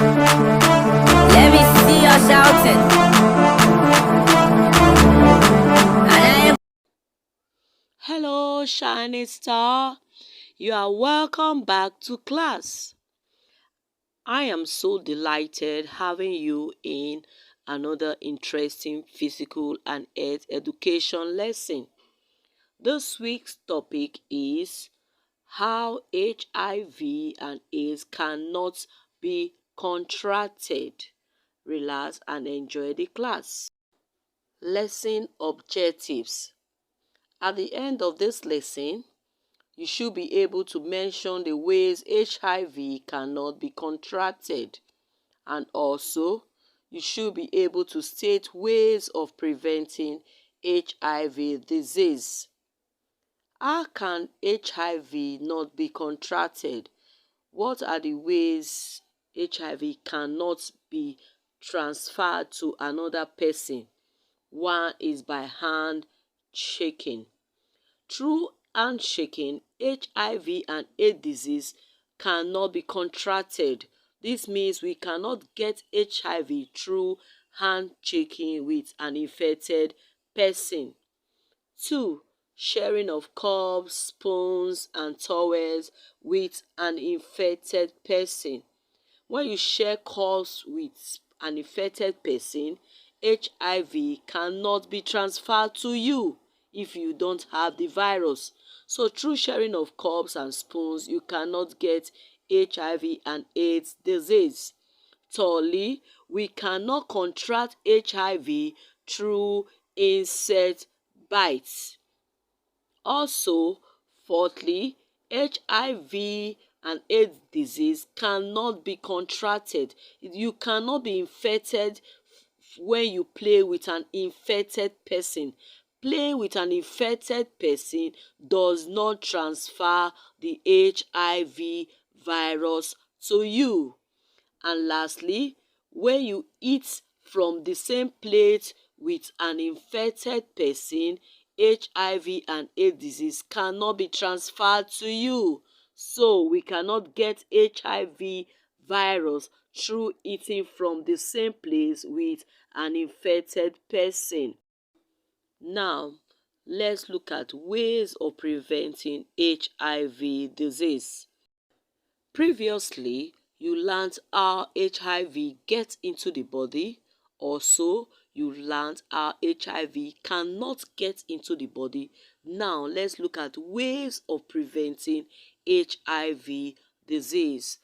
Let me see you shouting. Hello, Shining Star. You are welcome back to class. I am so delighted having you in another interesting physical and health education lesson. This week's topic is how HIV and AIDS cannot be contracted. Relax and enjoy the class. Lesson objectives. At the end of this lesson, you should be able to mention the ways HIV cannot be contracted, and also you should be able to state ways of preventing HIV disease. How can HIV not be contracted? What are the ways HIV cannot be transferred to another person? One is by hand shaking. Through handshaking, HIV and AIDS disease cannot be contracted. This means we cannot get HIV through handshaking with an infected person. 2. Sharing of cups, spoons, and towels with an infected person. When you share cups with an infected person, HIV cannot be transferred to you if you don't have the virus. So through sharing of cups and spoons, you cannot get HIV and AIDS disease. Thirdly, we cannot contract HIV through insect bites. Also, fourthly, HIV and AIDS disease cannot be contracted. You cannot be infected when you play with an infected person. Playing with an infected person does not transfer the HIV virus to you. And lastly, when you eat from the same plate with an infected person, HIV and AIDS disease cannot be transferred to you. So we cannot get HIV virus through eating from the same place with an infected person. Now, let's look at ways of preventing HIV disease. Previously, you learned how HIV gets into the body. Also, you learned how HIV cannot get into the body. Now, let's look at ways of preventing HIV disease.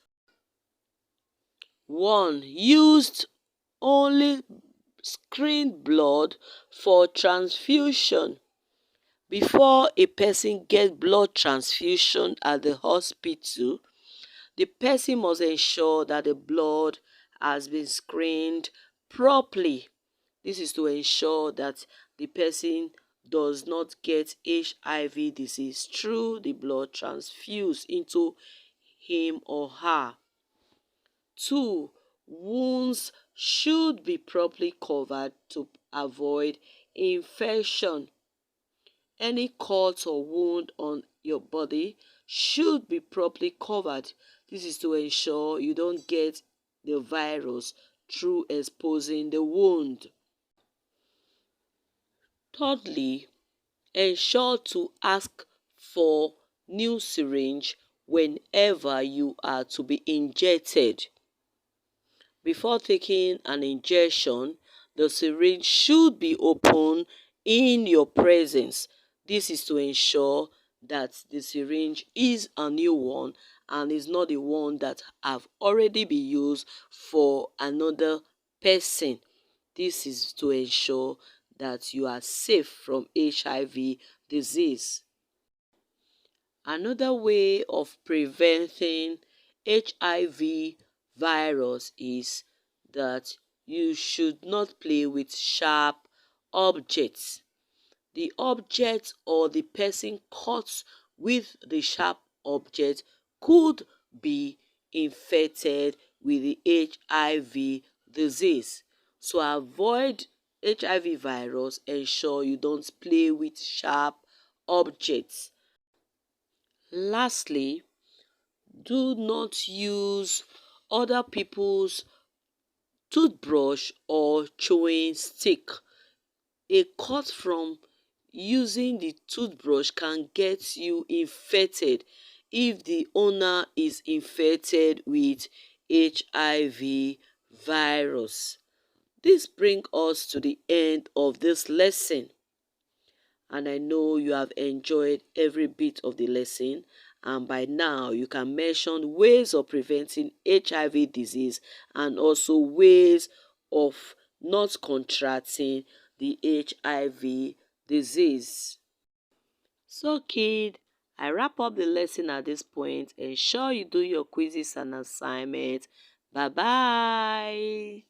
1. Used only screen blood for transfusion. Before a person gets blood transfusion at the hospital, the person must ensure that the blood has been screened properly. This is to ensure that the person does not get HIV disease through the blood transfused into him or her. 2. Wounds should be properly covered to avoid infection. Any cut or wound on your body should be properly covered. This is to ensure you don't get the virus through exposing the wound. Thirdly, ensure to ask for new syringe whenever you are to be injected. Before taking an injection, the syringe should be open in your presence. This is to ensure that the syringe is a new one and is not the one that have already been used for another person. This is to ensure that you are safe from HIV disease. Another way of preventing HIV virus is that you should not play with sharp objects. The object or the person caught with the sharp object could be infected with the HIV disease. So avoid HIV virus, ensure you don't play with sharp objects. Lastly, do not use other people's toothbrush or chewing stick. A cut from using the toothbrush can get you infected if the owner is infected with HIV virus. This brings us to the end of this lesson, and I know you have enjoyed every bit of the lesson, and by now you can mention ways of preventing HIV disease and also ways of not contracting the HIV disease. So kid, I wrap up the lesson at this point. Ensure you do your quizzes and assignments. Bye bye.